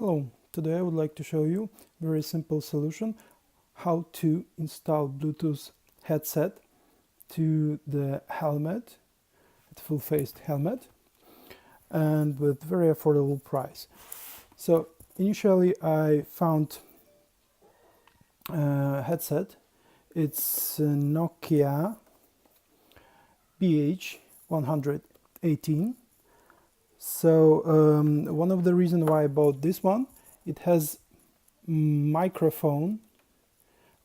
Hello, today I would like to show you a very simple solution how to install Bluetooth headset to the helmet, a full-faced helmet, and with very affordable price. So initially I found a headset. It's a Nokia BH-118. So one of the reasons why I bought this one, it has microphone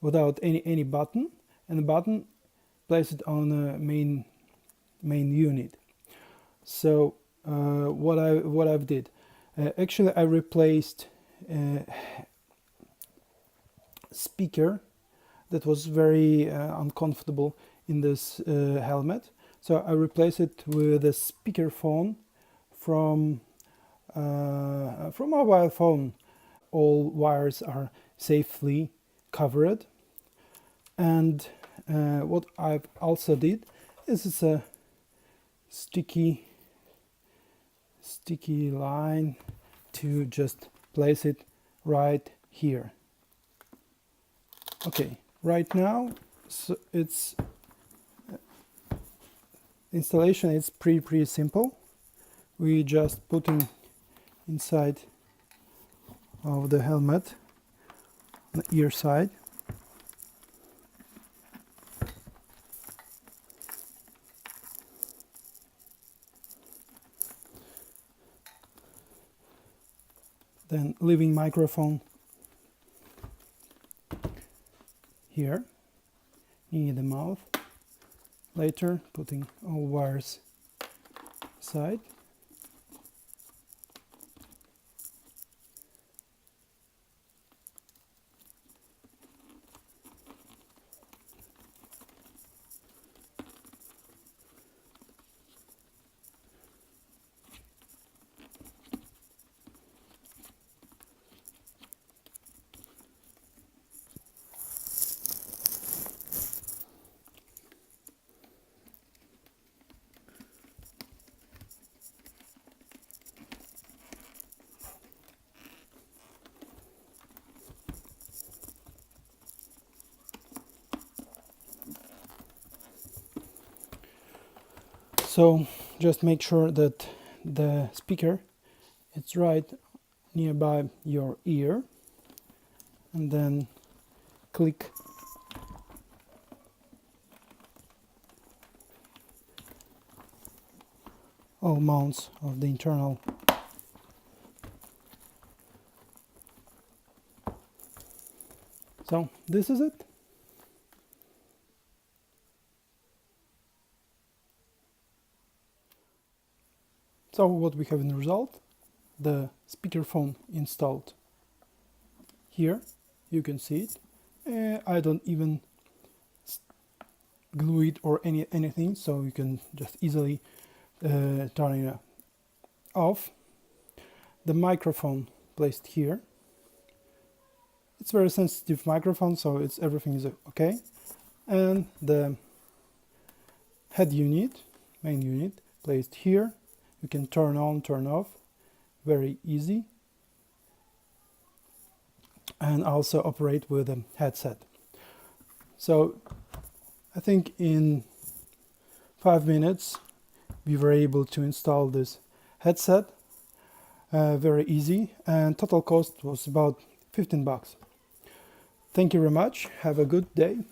without any button, and the button placed on a main unit. So what I've did, actually I replaced speaker that was very uncomfortable in this helmet. So I replaced it with a speaker phone from mobile phone. All wires are safely covered, and what I've also did is it's a sticky line to just place it right here. Okay, right now, so it's installation is pretty simple. We just putting inside of the helmet on the ear side. Then leaving microphone here near the mouth. Later putting all wires aside. So just make sure that the speaker is right nearby your ear, and then click all mounts of the internal . So this is it. So what we have in the result, the speakerphone installed here, you can see it. I don't even glue it or anything, so you can just easily turn it off. The microphone placed here. It's very sensitive microphone, so everything is okay. And the head unit, main unit, placed here. You can turn on, turn off, very easy, and also operate with a headset. So I think in 5 minutes we were able to install this headset, very easy, and total cost was about 15 bucks. Thank you very much. Have a good day.